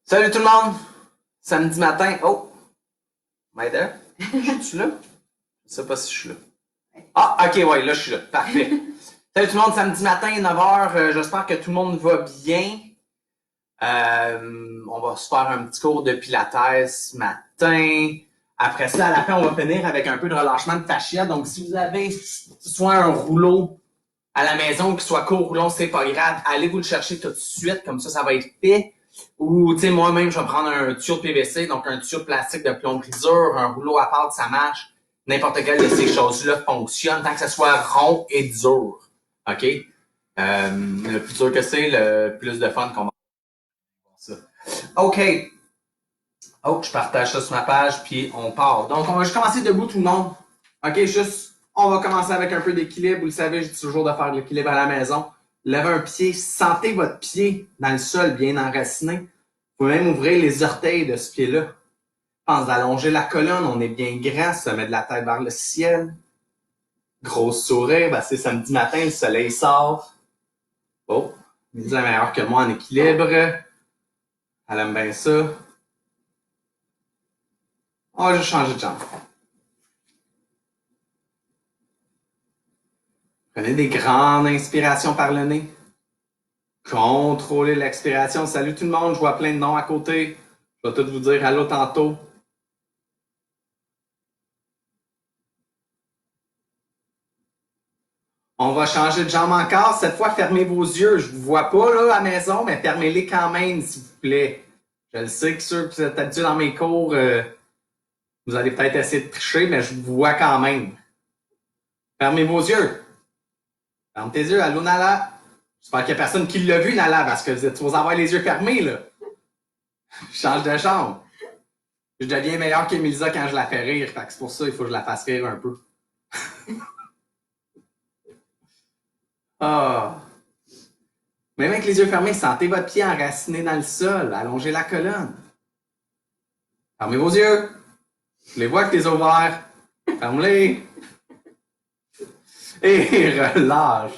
Salut tout le monde! Samedi matin. Oh! Maïda? Je suis là? Je sais pas si je suis là. Ah, ok, ouais, là je suis là. Parfait. Salut tout le monde, samedi matin, 9h. J'espère que tout le monde va bien. On va se faire un petit cours de pilates ce matin. Après ça, à la fin, on va finir avec un peu de relâchement de fascia. Donc, si vous avez soit un rouleau à la maison, qui soit court ou long, c'est pas grave. Allez vous le chercher tout de suite, comme ça va être fait. Ou, tu sais, moi-même, je vais prendre un tuyau de PVC, donc un tuyau de plastique de plomberie dure, un rouleau à pâte, ça marche. N'importe quelle de ces choses-là fonctionne tant que ça soit rond et dur. OK? Le plus dur que c'est, le plus de fun qu'on va avoir ça. OK. Oh, je partage ça sur ma page, puis on part. Donc, on va juste commencer debout tout le monde. OK, juste, on va commencer avec un peu d'équilibre. Vous le savez, je dis toujours de faire de l'équilibre à la maison. Levez un pied, sentez votre pied dans le sol bien enraciné. Vous pouvez même ouvrir les orteils de ce pied-là. Pense d'allonger la colonne, on est bien grand, se met de la tête vers le ciel. Grosse sourire, ben c'est samedi matin, le soleil sort. Oh, Mélisa est meilleure que moi en équilibre. Elle aime bien ça. On va juste changer de jambe. Prenez des grandes inspirations par le nez. Contrôlez l'expiration. Salut tout le monde, je vois plein de noms à côté. Je vais tout vous dire allô tantôt. On va changer de jambe encore. Cette fois, fermez vos yeux. Je ne vous vois pas là à la maison, mais fermez-les quand même, s'il vous plaît. Je le sais que ceux qui sont habitués dans mes cours, vous allez peut-être essayer de tricher, mais je vous vois quand même. Fermez vos yeux. Ferme tes yeux. Allô, Nala. J'espère qu'il n'y a personne qui l'a vu, Nala, parce que vous êtes supposé avoir les yeux fermés, là. Je change de chambre. Je deviens meilleur qu'Emilisa quand je la fais rire. Fait que c'est pour ça qu'il faut que je la fasse rire un peu. Ah. Même avec les yeux fermés, sentez votre pied enraciné dans le sol. Allongez la colonne. Fermez vos yeux. Je les vois avec les yeux ouverts. Ferme-les. Et relâche.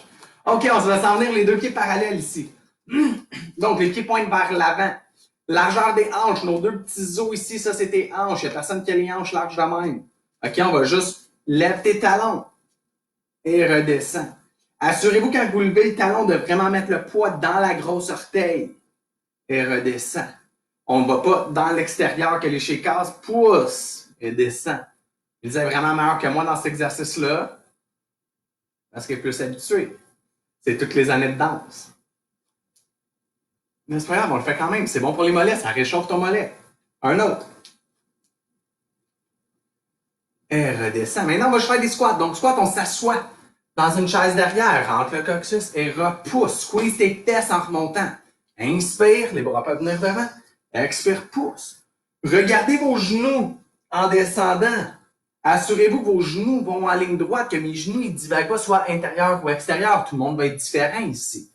OK, on se va s'en venir les deux pieds parallèles ici. Donc, les pieds pointent vers l'avant. Largeur des hanches, nos deux petits os ici, ça c'est tes hanches. Il n'y a personne qui a les hanches larges de même. OK, on va juste lève tes talons et redescends. Assurez-vous quand vous levez le talon de vraiment mettre le poids dans la grosse orteil et redescends. On ne va pas dans l'extérieur que les chécasses pousse et descend. Il est vraiment meilleur que moi dans cet exercice-là parce qu'il est plus habitué. C'est toutes les années de danse. Mais c'est pas grave, on le fait quand même. C'est bon pour les mollets, ça réchauffe ton mollet. Un autre. Et redescend. Maintenant, on va juste faire des squats. Donc, squat, on s'assoit dans une chaise derrière, entre le coccyx et repousse. Squeeze tes fesses en remontant. Inspire, les bras peuvent venir devant. Expire, pousse. Regardez vos genoux en descendant. Assurez-vous que vos genoux vont en ligne droite, que mes genoux ne divaguent pas soit intérieur ou extérieur. Tout le monde va être différent ici.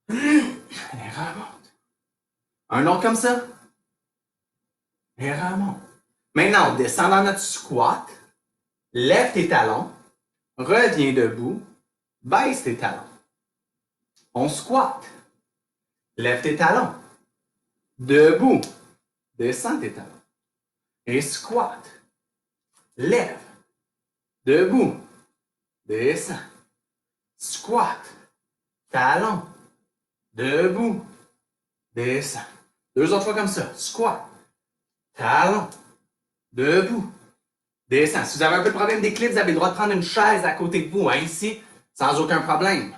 Et remonte. Un autre comme ça. Et remonte. Maintenant, on descend dans notre squat. Lève tes talons. Reviens debout. Baisse tes talons. On squatte. Lève tes talons. Debout. Descends tes talons. Et squat. Lève. Debout. Descends. Squat. Talon. Debout. Descends. Deux autres fois comme ça. Squat. Talon. Debout. Descends. Si vous avez un peu de problème d'équilibre, vous avez le droit de prendre une chaise à côté de vous, hein, ici, sans aucun problème.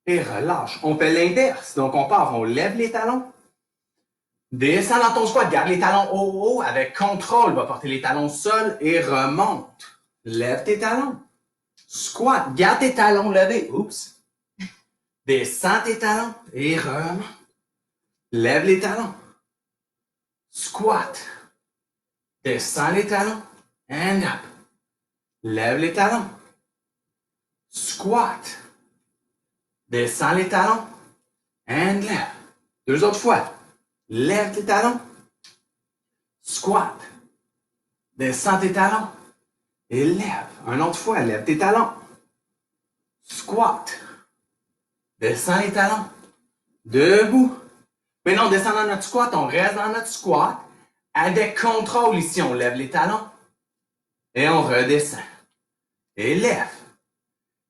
Et relâche. On fait l'inverse. Donc, on part, on lève les talons. Descends dans ton squat, garde les talons haut, avec contrôle. Va porter les talons au sol et remonte. Lève tes talons. Squat, garde tes talons levés. Oups. Descends tes talons et remonte. Lève les talons. Squat. Descends les talons. And up. Lève les talons. Squat. Descends les talons. And lève. Deux autres fois. Lève tes talons. Squat. Descends tes talons. Et lève. Une autre fois. Lève tes talons. Squat. Descends les talons. Debout. Mais non, on descend dans notre squat, on reste dans notre squat. Avec contrôle ici, on lève les talons. Et on redescend. Et lève.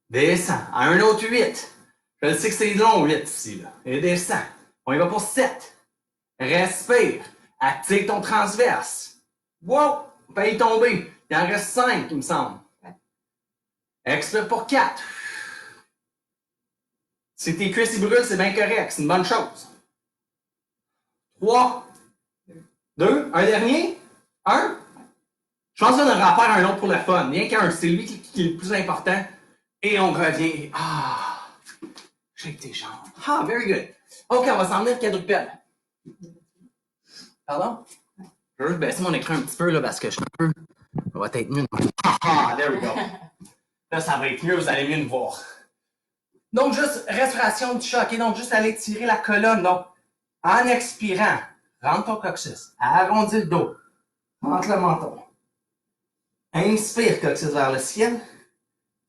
Descend. À un autre 8. Je sais que c'est long, 8 ici. Là. Et descend. On y va pour 7. Respire. Active ton transverse. Wow! Paye tomber. Il en reste 5, il me semble. Expire pour 4. Si tes cuisses y brûlent, c'est bien correct. C'est une bonne chose. 3, 2, un dernier. 1. Je pense qu'on devrait en faire un autre pour le fun. Rien qu'un. C'est lui qui est le plus important. Et on revient. Ah! Shake tes jambes. Ah, very good. OK, on va s'en venir quadrupède. Pardon? Je vais juste baisser mon écran un petit peu là, parce que je suis un peu. Ça va être mieux. Ah, there we go. Là, ça va être mieux, vous allez mieux me voir. Donc, juste respiration du choc. Et donc, juste aller tirer la colonne. Donc, en expirant, rentre ton coccyx. Arrondis le dos. Rentre le menton. Inspire, coccyx vers le ciel.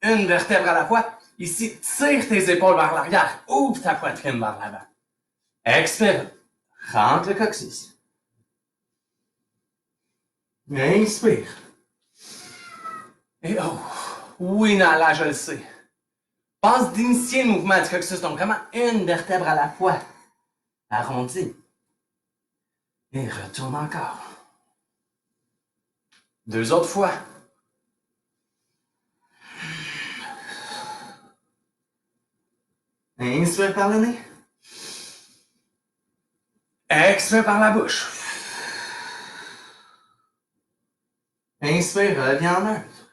Une vertèbre à la fois. Ici, tire tes épaules vers l'arrière. Ouvre ta poitrine vers l'avant. Expire. Rentre le coccyx. Inspire. Et oh, oui, Nala, je le sais. Pense d'initier le mouvement du coccyx. Donc vraiment une vertèbre à la fois. Arrondis. Et retourne encore. 2 autres fois. Inspire par le nez. Expire par la bouche. Inspire, reviens en neutre.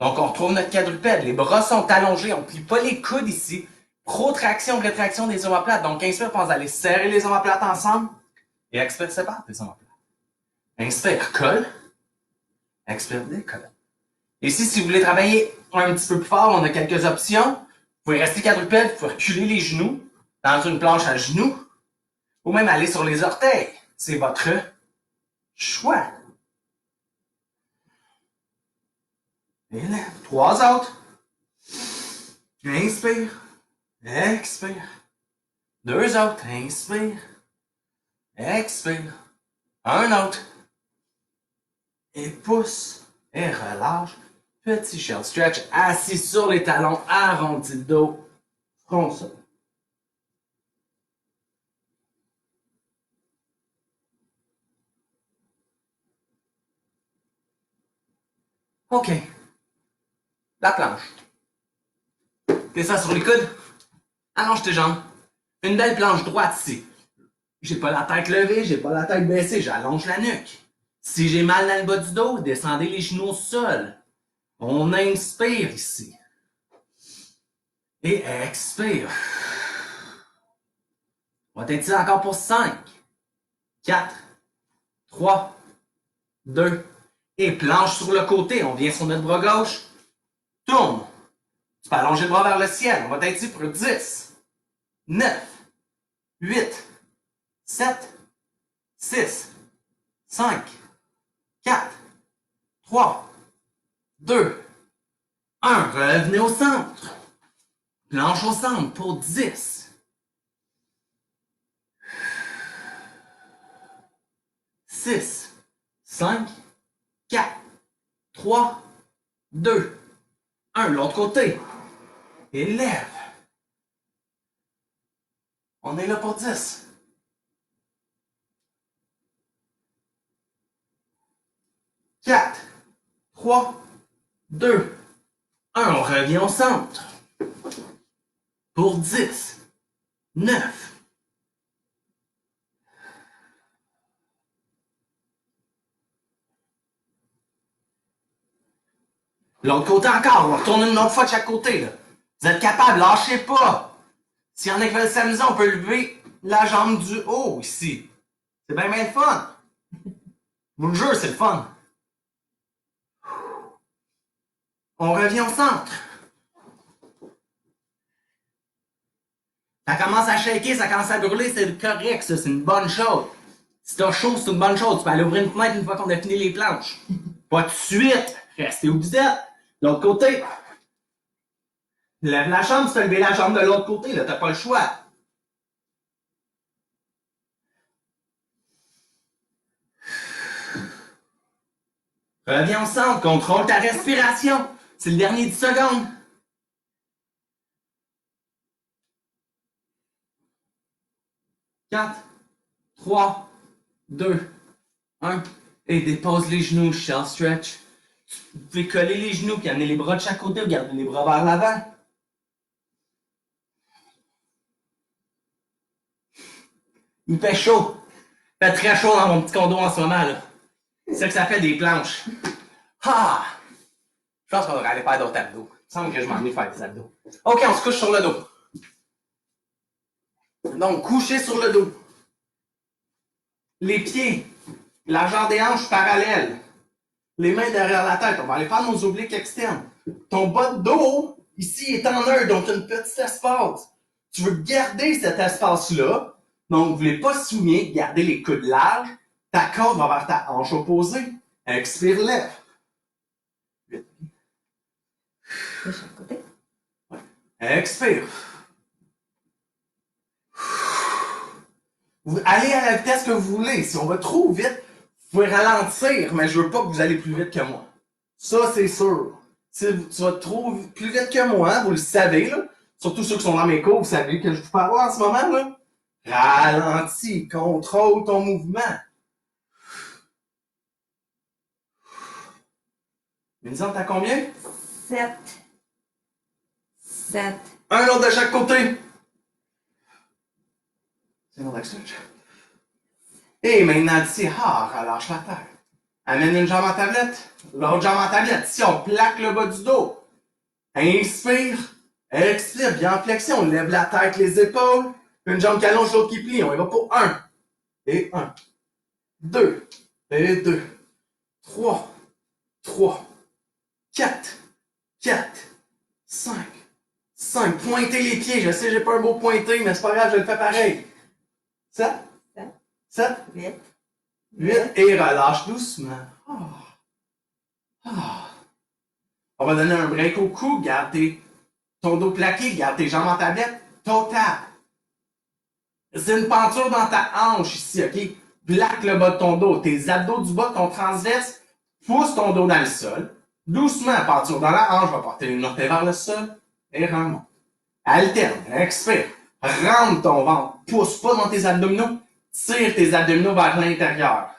Donc, on retrouve notre quadrupède. Les bras sont allongés. On ne plie pas les coudes ici. Protraction, rétraction des omoplates. Donc, inspire, pense à aller serrer les omoplates ensemble. Et expire, sépare tes omoplates. Inspire, colle. Expire, décolle. Ici, si vous voulez travailler un petit peu plus fort, on a quelques options. Vous pouvez rester quadrupède, vous pouvez reculer les genoux dans une planche à genoux. Ou même aller sur les orteils. C'est votre choix. Et là, 3 autres. Inspire. Expire. 2 autres. Inspire. Expire. Un autre. Et pousse. Et relâche. Petit shell stretch. Assis sur les talons. Arrondi le dos. Front sol. OK. La planche. T'es ça sur les coudes? Allonge tes jambes. Une belle planche droite ici. J'ai pas la tête levée, j'ai pas la tête baissée, j'allonge la nuque. Si j'ai mal dans le bas du dos, descendez les genoux au sol. On inspire ici. Et expire. On va t'étirer encore pour 5, 4, 3, 2, et planche sur le côté. On vient sur notre bras gauche. Tourne. Tu peux allonger le bras vers le ciel. On va t'étirer pour 10, 9, 8, 7, 6, 5, 4, 3, 2, 1. Revenez au centre. Planche au centre pour 10. 6, 5, 4, 3, 2, 1. L'autre côté. Et lève. On est là pour 10. 4, 3, 2, 1. On revient au centre. Pour 10, 9. L'autre côté encore. On va retourner une autre fois de chaque côté. Là. Vous êtes capable, lâchez pas. S'il y en a qui veulent s'amuser, on peut lever la jambe du haut ici. C'est bien le fun. Je vous le jure, c'est le fun. On revient au centre. Ça commence à shaker, ça commence à brûler, c'est correct, ça, c'est une bonne chose. Si t'as chaud, c'est une bonne chose. Tu peux aller ouvrir une fenêtre une fois qu'on a fini les planches. Pas tout de suite. Restez où vous êtes. De l'autre côté. Lève la jambe, si t'as levé la jambe de l'autre côté, là, t'as pas le choix. Reviens au centre, contrôle ta respiration. C'est le dernier 10 secondes. 4, 3, 2, 1. Et dépose les genoux, shell stretch. Vous pouvez coller les genoux puis amener les bras de chaque côté ou garder les bras vers l'avant. Il fait chaud. Il fait très chaud dans mon petit condo en ce moment, là. C'est ça que ça fait des planches. Ah! Je pense qu'on devrait aller faire d'autres abdos. Il me semble que je m'ennuie de faire des abdos. OK, on se couche sur le dos. Donc, coucher sur le dos. Les pieds, largeur des hanches parallèles. Les mains derrière la tête. On va aller faire nos obliques externes. Ton bas de dos, ici, est en neutre, donc un petit espace. Tu veux garder cet espace-là. Donc, vous ne voulez pas souligner, garder les coudes larges. Ta corde va vers ta hanche opposée. Expire, lève. De chaque côté. Ouais. Expire. Vous allez à la vitesse que vous voulez. Si on va trop vite, vous pouvez ralentir, mais je veux pas que vous allez plus vite que moi. Ça, c'est sûr. Si tu vas trop plus vite que moi, vous le savez, là. Surtout ceux qui sont dans mes cours, vous savez que je vous parle en ce moment, là. Ralentis, contrôle ton mouvement. Mélisande, t'as combien? 7. 7. Un autre de chaque côté. C'est mon stretch. Et maintenant, ici, relâche la terre. Amène une jambe en tablette, l'autre jambe en tablette. Si on plaque le bas du dos. Inspire, expire, bien en flexion. On lève la tête, les épaules. Une jambe qui allonge, l'autre qui plie. On y va pour 1. Et 1. 2. Et 2. 3. 3. 4. 4. 5. 5. Pointez les pieds. Je sais, j'ai pas un beau pointé, mais c'est pas grave, je le fais pareil. 7. 7. 8. 8. Et relâche doucement. On va donner un break au cou. Garde ton dos plaqué. Garde tes jambes en tablette. Total. C'est une penture dans ta hanche ici, OK? Plaque le bas de ton dos. Tes abdos du bas, ton transverse. Pousse ton dos dans le sol. Doucement, penture dans la hanche. Va porter une orteille vers le sol. Et remonte. Alterne. Expire. Rentre ton ventre. Pousse pas dans tes abdominaux. Tire tes abdominaux vers l'intérieur.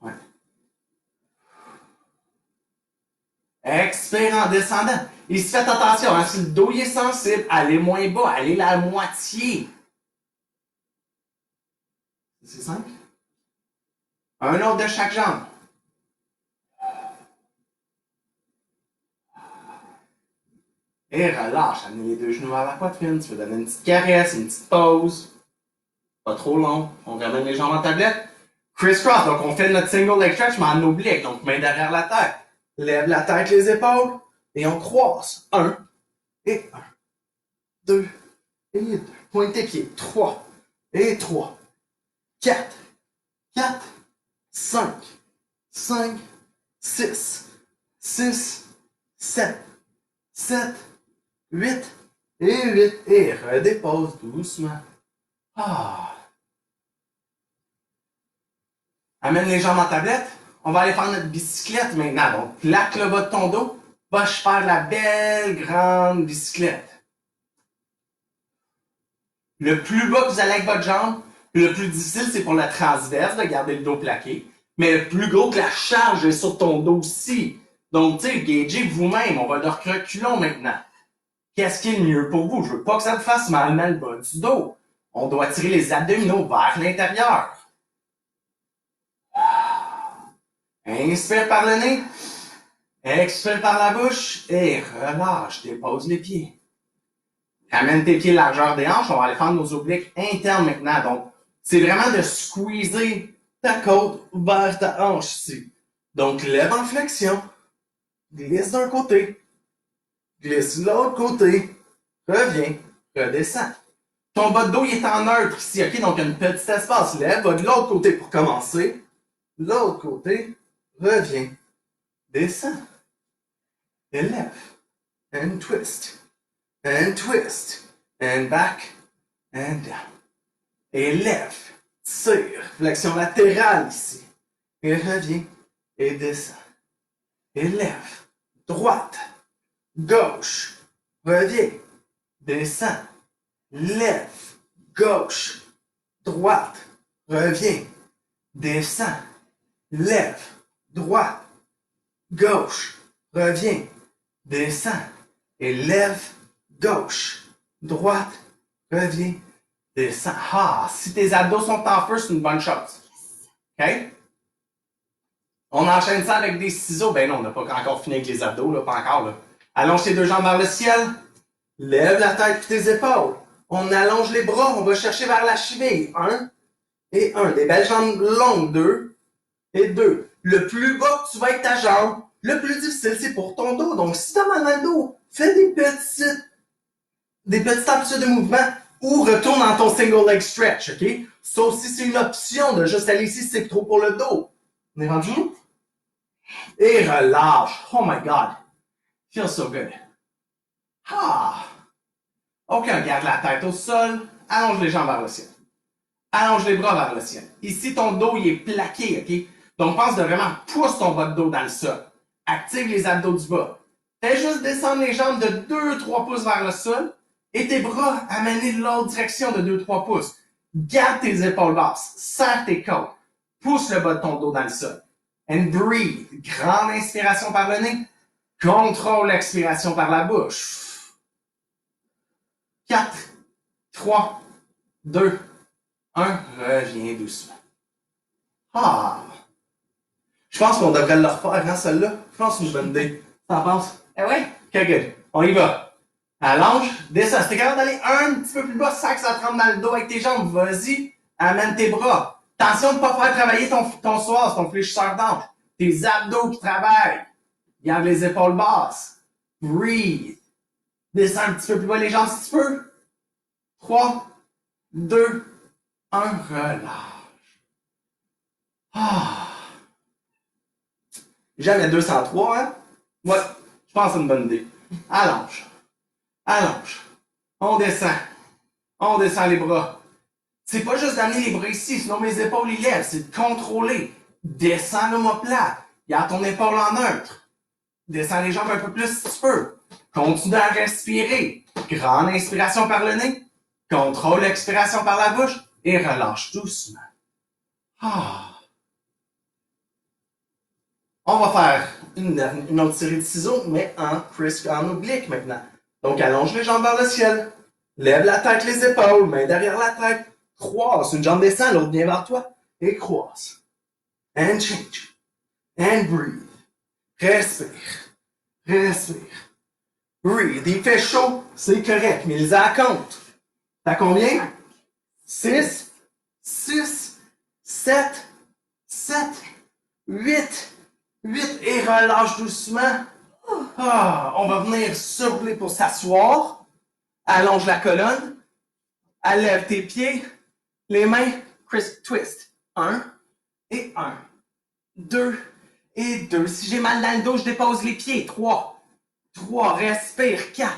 Ouais. Expire en descendant. Et si faites attention, hein, si le dos est sensible, allez moins bas, allez la moitié. C'est simple. Un autre de chaque jambe. Et relâche, amenez les deux genoux à la poitrine. Tu peux donner une petite caresse, une petite pause. Pas trop long. On ramène les jambes en tablette. Criss-cross, donc on fait notre single leg stretch, mais en oblique, donc main derrière la tête. Lève la tête, les épaules, et on croise. 1 et 1. 2 et 2. Pointe tes pieds. 3 et 3. 4. 4. 5. 5. 6. 6. 7. 7. 8 et 8. Et redépose doucement. Amène les jambes en tablette. On va aller faire notre bicyclette maintenant. Donc, plaque le bas de ton dos. Va faire la belle grande bicyclette. Le plus bas que vous allez avec votre jambe, le plus difficile, c'est pour la transverse de garder le dos plaqué. Mais le plus gros que la charge est sur ton dos aussi. Donc, tu sais, gagez vous-même. On va le reculons maintenant. Qu'est-ce qui est le mieux pour vous? Je veux pas que ça te fasse mal dans le bas du dos. On doit tirer les abdominaux vers l'intérieur. Inspire par le nez. Expire par la bouche. Et relâche. Dépose les pieds. Ramène tes pieds largeur des hanches. On va aller faire nos obliques internes maintenant. Donc, c'est vraiment de squeezer ta côte vers ta hanche ici. Donc, lève en flexion. Glisse d'un côté. Glisse de l'autre côté. Reviens. Redescends. Ton bas de dos il est en neutre ici, ok? Donc, il y a un petit espace. Lève. Va de l'autre côté pour commencer. L'autre côté. Reviens. Descends. Et lève. And twist. And twist. And back. And down. Et lève. Tire. Flexion latérale ici. Et reviens. Et descends. Et lève. Droite. Gauche. Reviens. Descends. Lève. Gauche. Droite. Reviens. Descends. Lève. Droite. Gauche. Reviens. Descends. Et lève. Gauche. Droite. Reviens. Descends. Ah, si tes abdos sont en feu, c'est une bonne chose. OK? On enchaîne ça avec des ciseaux. Ben non, on n'a pas encore fini avec les abdos, là, pas encore. Là. Allonge tes deux jambes vers le ciel. Lève la tête et tes épaules. On allonge les bras, on va chercher vers la cheville. 1 et 1. Des belles jambes longues. 2 et 2. Le plus bas que tu vas avec ta jambe, le plus difficile, c'est pour ton dos. Donc, si tu as mal dans le dos, fais des petites amplitudes de mouvement ou retourne dans ton single leg stretch, OK? Ça aussi, c'est une option de juste aller ici si c'est trop pour le dos. On est rendu où? Et relâche. Oh my God. Feels so good. Ah. OK, garde la tête au sol. Allonge les jambes vers le ciel. Allonge les bras vers le ciel. Ici, ton dos, il est plaqué, OK? Donc, pense de vraiment pousser ton bas de dos dans le sol. Active les abdos du bas. Fais juste descendre les jambes de 2-3 pouces vers le sol et tes bras amener de l'autre direction de 2-3 pouces. Garde tes épaules basses. Serre tes côtes. Pousse le bas de ton dos dans le sol. And breathe. Grande inspiration par le nez. Contrôle l'expiration par la bouche. 4, 3, 2, 1. Reviens doucement. Ah! Je pense qu'on devrait le refaire, hein, celle-là? Je pense que c'est une bonne idée. T'en penses? Ah ouais? Ok, good. On y va. Allonge, descends. Si t'es capable d'aller un petit peu plus bas, sans que ça te rentre dans le dos avec tes jambes, vas-y. Amène tes bras. Attention de ne pas faire travailler ton psoas, ton fléchisseur d'ange. Tes abdos qui travaillent. Garde les épaules basses. Breathe. Descends un petit peu plus bas les jambes si tu peux. 3, 2, 1. Relâche. Ah. Jamais 203, hein? Ouais, je pense que c'est une bonne idée. Allonge. Allonge. On descend. On descend les bras. C'est pas juste d'amener les bras ici, sinon mes épaules ils lèvent. C'est de contrôler. Descends l'omoplate. Garde ton épaule en neutre. Descends les jambes un peu plus si tu peux. Continue à respirer. Grande inspiration par le nez. Contrôle l'expiration par la bouche. Et relâche doucement. Ah. On va faire une autre série de ciseaux, mais en oblique maintenant. Donc, allonge les jambes vers le ciel. Lève la tête, les épaules, main derrière la tête. Croise. Une jambe descend, l'autre vient vers toi. Et croise. And change. And breathe. Respire. Respire. Breathe. Il fait chaud, c'est correct, mais ils en comptent. T'as combien? 6, 6, 7, 8, 8 et relâche doucement. Ah, on va venir surpler pour s'asseoir. Allonge la colonne. Allève tes pieds. Les mains, twist. 1 et 1. 2 et 2. Si j'ai mal dans le dos, je dépose les pieds. 3. 3. Respire. 4.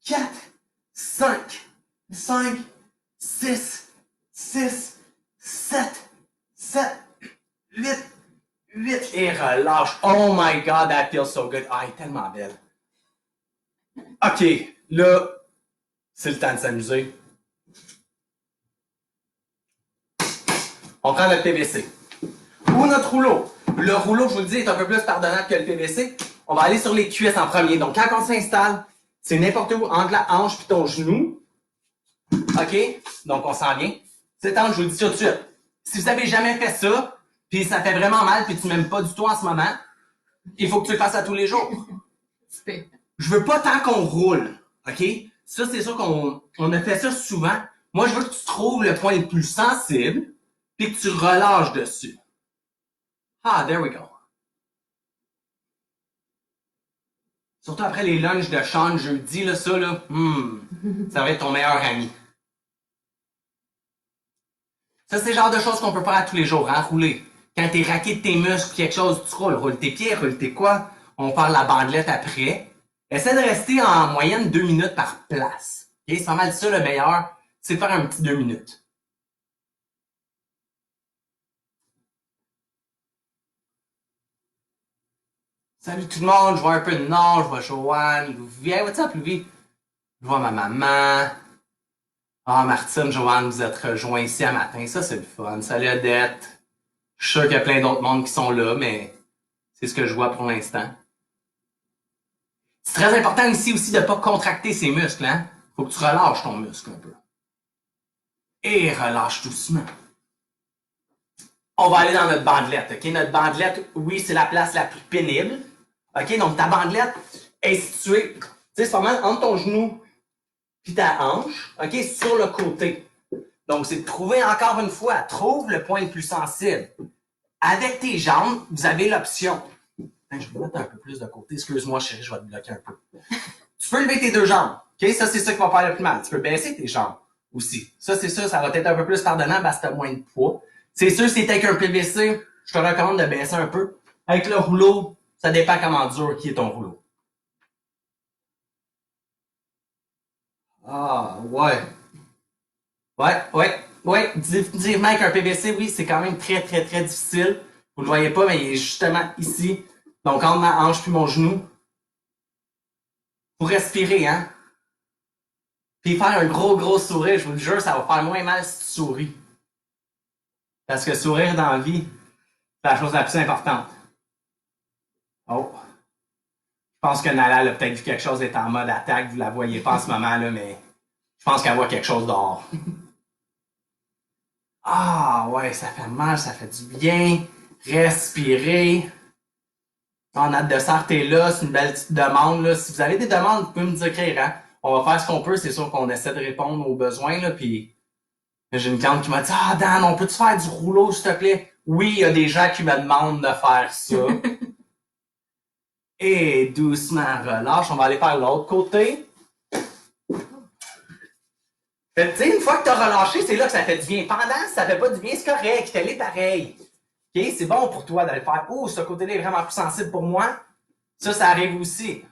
4. 5. 5. 6. 6. 7. 7. 8. 8 et relâche. Oh my God, that feels so good. Ah, elle est tellement belle. OK, là, c'est le temps de s'amuser. On prend notre PVC. Ou notre rouleau. Le rouleau, je vous le dis, est un peu plus pardonnable que le PVC. On va aller sur les cuisses en premier. Donc, quand on s'installe, c'est n'importe où entre la hanche et ton genou. OK? Donc, on s'en vient. C'est temps, je vous le dis tout de suite. Si vous n'avez jamais fait ça, puis ça fait vraiment mal, puis tu m'aimes pas du tout en ce moment, il faut que tu le fasses à tous les jours. Je veux pas tant qu'on roule, OK? Ça, c'est sûr qu'on a fait ça souvent. Moi, je veux que tu trouves le point le plus sensible, puis que tu relâches dessus. Ah, there we go. Surtout après les lunchs de Sean jeudi, là, ça, là, ça va être ton meilleur ami. Ça, c'est le genre de choses qu'on peut faire à tous les jours, hein, rouler. Quand t'es raqué de tes muscles ou quelque chose, tu roules. Roule tes pieds, roule tes quoi. On parle la bandelette après. Essaie de rester en moyenne 2 minutes par place. Okay? C'est pas mal ça le meilleur, c'est de faire un petit 2 minutes. Salut tout le monde, je vois un peu de nom, je vois Joanne, Louvi. Hey, what's up, Louvi? Je vois ma maman. Ah, Martine, Joanne, vous êtes rejoints ici à matin. Ça, c'est le fun. Salut, Odette. Je suis sûr qu'il y a plein d'autres mondes qui sont là, mais c'est ce que je vois pour l'instant. C'est très important ici aussi de ne pas contracter ses muscles, hein? Faut que tu relâches ton muscle un peu. Et relâche doucement. On va aller dans notre bandelette, OK? Notre bandelette, oui, c'est la place la plus pénible. OK? Donc, ta bandelette est située, tu sais, c'est pas mal entre ton genou puis ta hanche, OK? Sur le côté. Donc, c'est de trouver encore une fois, trouve le point le plus sensible. Avec tes jambes, vous avez l'option. Je vais mettre un peu plus de côté. Excuse-moi, chérie, je vais te bloquer un peu. Tu peux lever tes deux jambes. OK? Ça, c'est ça qui va faire le plus mal. Tu peux baisser tes jambes aussi. Ça, c'est sûr, ça va être un peu plus pardonnant parce que tu as moins de poids. C'est sûr, si t'es avec un PVC, je te recommande de baisser un peu. Avec le rouleau, ça dépend comment dur qui est ton rouleau. Ah, ouais. Ouais. Définitivement, avec un PVC, oui, c'est quand même très, très, très difficile. Vous le voyez pas, mais il est justement ici. Donc, entre ma hanche puis mon genou. Pour respirer, hein. Puis faire un gros, gros sourire, je vous le jure, ça va faire moins mal si tu souris. Parce que sourire dans la vie, c'est la chose la plus importante. Oh. Je pense que Nala a peut-être vu quelque chose d'être en mode attaque. Vous la voyez pas en ce moment, là, mais je pense qu'elle voit quelque chose dehors. Ah, ouais, ça fait mal, ça fait du bien. Respirer. On a hâte de s'arrêter là, c'est une belle petite demande. Là. Si vous avez des demandes, vous pouvez me écrire. Hein? On va faire ce qu'on peut, c'est sûr qu'on essaie de répondre aux besoins. Là, puis j'ai une cliente qui m'a dit Ah, Dan, on peut-tu faire du rouleau, s'il te plaît? Oui, il y a des gens qui me demandent de faire ça. Et doucement, relâche. On va aller faire l'autre côté. Fait que, une fois que tu as relâché, c'est là que ça fait du bien. Pendant, si ça fait pas du bien, c'est correct. Fais-les pareil. OK? C'est bon pour toi d'aller faire Oh, ce côté-là est vraiment plus sensible pour moi. Ça arrive aussi.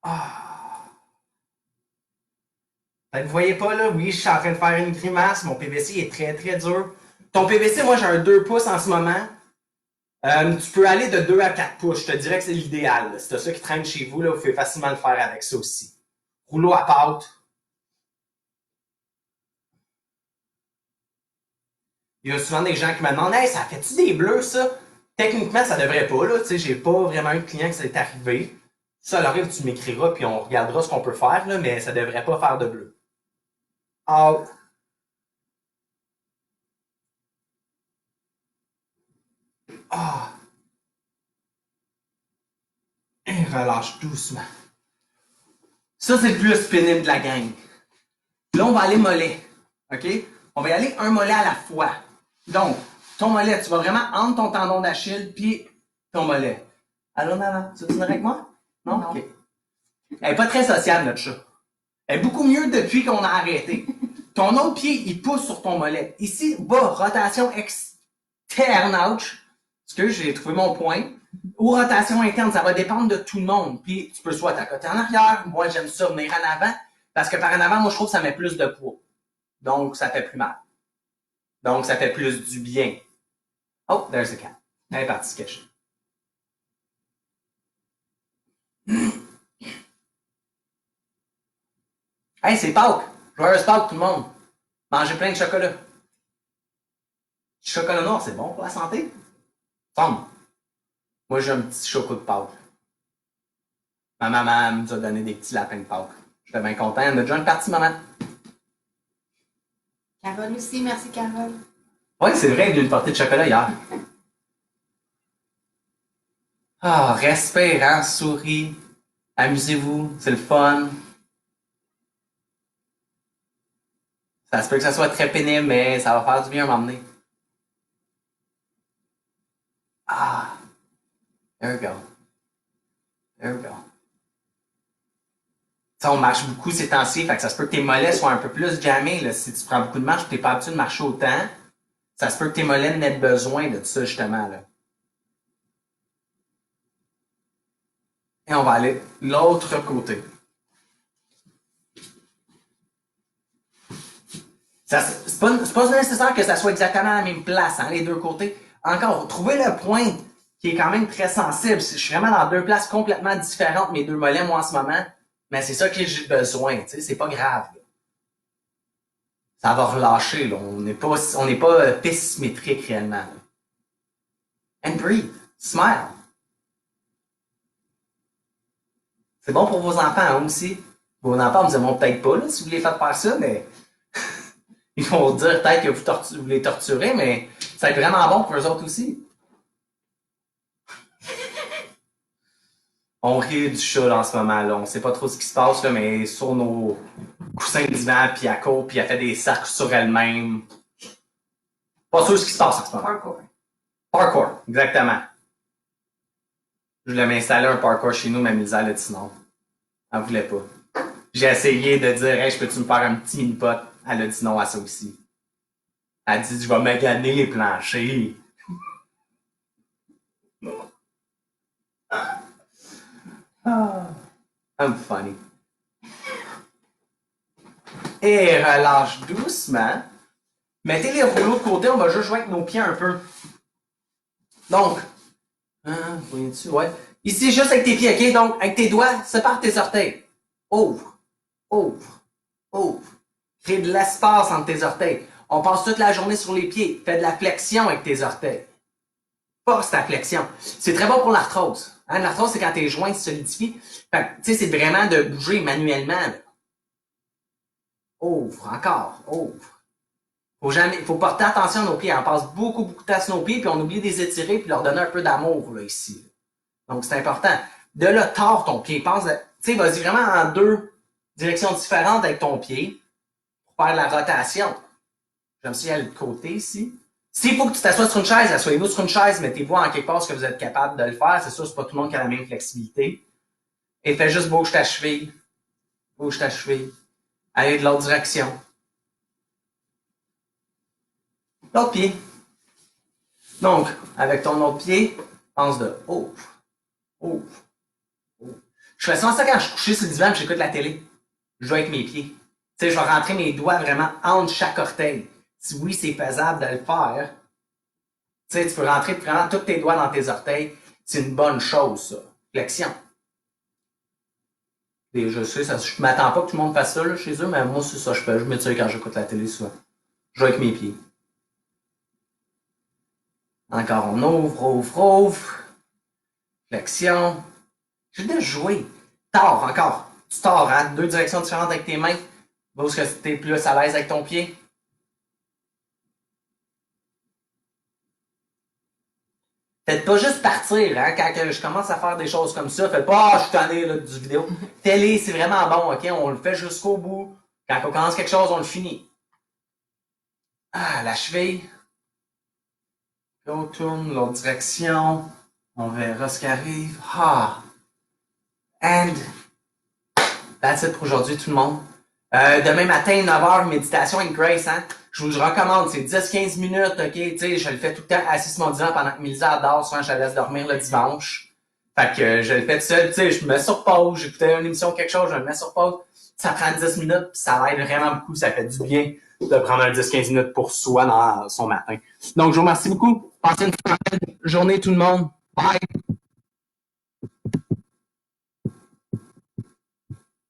Ah. Fait que vous voyez pas, là, oui, je suis en train de faire une grimace. Mon PVC est très, très dur. Ton PVC, moi, j'ai un 2 pouces en ce moment. Tu peux aller de 2 à 4 pouces. Je te dirais que c'est l'idéal. Si t'as ça qui traîne chez vous, là, vous pouvez facilement le faire avec ça aussi. Rouleau à pâte. Il y a souvent des gens qui me demandent Hey, ça fait-tu des bleus, ça? Techniquement, ça devrait pas, là. Tu sais, j'ai pas vraiment eu de client que ça est arrivé. Si ça arrive, tu m'écriras, puis on regardera ce qu'on peut faire, là, mais ça devrait pas faire de bleu. Ah. Ah. Et relâche doucement. Ça, c'est le plus pénible de la gang. Là, on va aller mollet. OK? On va y aller un mollet à la fois. Donc, ton mollet, tu vas vraiment entre ton tendon d'Achille puis ton mollet. Allô, Nana? Tu veux venir avec moi? Non? Non. OK. Elle n'est pas très sociable, notre chat. Elle est beaucoup mieux depuis qu'on a arrêté. Ton autre pied, il pousse sur ton mollet. Ici, bas, rotation externe, ouch. Excuse, j'ai trouvé mon point. Ou rotation interne, ça va dépendre de tout le monde. Puis, tu peux soit t'accoter en arrière. Moi, j'aime ça venir en avant. Parce que par en avant, moi, je trouve que ça met plus de poids. Donc, ça fait plus mal. Donc, ça fait plus du bien. Oh, there's the cat. Elle est partie se cacher. Hey, c'est Pâques! Joyeuse Pâques, tout le monde! Mangez plein de chocolat. Du chocolat noir, c'est bon pour la santé? Semble. Moi, j'ai un petit chocolat de Pâques. Ma maman nous a donné des petits lapins de Pâques. J'étais bien content. On a déjà une partie, maman. Carole aussi, merci Carole. Oui, c'est vrai, il y a une portée de chocolat hier. Ah, respire, hein, souris. Amusez-vous, c'est le fun. Ça se peut que ça soit très pénible, mais ça va faire du bien à m'emmener. Ah, there we go. There we go. T'sais, on marche beaucoup ces temps-ci, fait que ça se peut que tes mollets soient un peu plus jammés. Là. Si tu prends beaucoup de marche et que tu n'es pas habitué de marcher autant, ça se peut que tes mollets n'aient besoin de ça, justement. Là. Et on va aller de l'autre côté. C'est pas nécessaire que ça soit exactement à la même place, hein, les deux côtés. Encore, trouvez le point qui est quand même très sensible. Je suis vraiment dans deux places complètement différentes, mes deux mollets, moi, en ce moment. Mais c'est ça que j'ai besoin, tu sais, c'est pas grave. Là. Ça va relâcher, là. On n'est pas piste symétrique réellement. Là. And breathe. Smile. C'est bon pour vos enfants, hein, aussi. Vos enfants ne vous aimeront peut-être pas, là, si vous les faites faire ça, mais ils vont vous dire peut-être que vous les torturez, mais ça va être vraiment bon pour eux autres aussi. On rit du chat là, en ce moment, là. On sait pas trop ce qui se passe, là, mais sur nos coussins de divan, puis elle court, puis elle fait des cercles sur elle-même. Pas sûr ce qui se passe en ce moment. Parkour. Parkour, exactement. Je voulais m'installer un parkour chez nous, mais Mélisa a dit non. Elle voulait pas. J'ai essayé de dire, hey, je peux-tu me faire un petit mini-pot? Elle a dit non à ça aussi. Elle a dit, je vais maganer les planchers. I'm funny. Et relâche doucement. Mettez les rouleaux de côté, on va juste jouer avec nos pieds un peu. Donc, voyez-tu, ouais. Ici, juste avec tes pieds, ok? Donc, avec tes doigts, sépare tes orteils. Ouvre, ouvre, ouvre. Crée de l'espace entre tes orteils. On passe toute la journée sur les pieds. Fais de la flexion avec tes orteils. Force ta flexion. C'est très bon pour l'arthrose. Hein, l'arthrose, c'est quand tes joints se solidifient. Fait tu sais, c'est vraiment de bouger manuellement. Là. Ouvre, encore, ouvre. Faut porter attention à nos pieds. On passe beaucoup de temps sur nos pieds, puis on oublie de les étirer, puis leur donner un peu d'amour, là, ici. Donc, c'est important. De là, tords ton pied. Pense, tu sais, vas-y vraiment en deux directions différentes avec ton pied pour faire la rotation. J'aime ça y aller de côté, ici. S'il faut que tu t'assoies sur une chaise, asseyez-vous sur une chaise, mettez-vous en quelque part que vous êtes capable de le faire. C'est sûr, c'est pas tout le monde qui a la même flexibilité. Et fais juste bouge ta cheville. Bouge ta cheville. Allez de l'autre direction. L'autre pied. Donc, avec ton autre pied, pense de ouvre, ouvre, ouvre. Je fais souvent ça quand je suis couché sur le divan et j'écoute la télé. Je joue avec mes pieds. Tu sais, je vais rentrer mes doigts vraiment entre chaque orteil. Si oui, c'est faisable de le faire, tu sais, tu peux rentrer vraiment tous tes doigts dans tes orteils. C'est une bonne chose, ça. Flexion. Et je sais, je m'attends pas que tout le monde fasse ça là, chez eux, mais moi, c'est ça, je fais. Je me tire quand j'écoute la télé souvent. Je joue avec mes pieds. Encore, on ouvre, ouvre, ouvre. Flexion. J'ai déjà joué. Tord, encore. Tu tords, hein? Deux directions différentes avec tes mains. Où est-ce que t'es plus à l'aise avec ton pied? Faites pas juste partir, hein? Quand je commence à faire des choses comme ça, faites pas, je suis tanné là, du vidéo. Télé, c'est vraiment bon, ok? On le fait jusqu'au bout. Quand on commence quelque chose, on le finit. Ah, la cheville. On tourne l'autre direction. On verra ce qui arrive. Ah. And that's it pour aujourd'hui, tout le monde. Demain matin, 9h, méditation and grace, hein. Je vous recommande, c'est 10-15 minutes, ok? Tu sais, je le fais tout le temps assis sur mon divan pendant que Mélisa dort. Souvent, je la laisse dormir le dimanche. Fait que je le fais tout seul, tu sais, je me mets sur pause, j'écoutais une émission ou quelque chose, je me mets sur pause. Ça prend 10 minutes, puis ça l'aide vraiment beaucoup, ça fait du bien de prendre un 10-15 minutes pour soi dans son matin. Donc, je vous remercie beaucoup. Passez une très belle journée, tout le monde. Bye!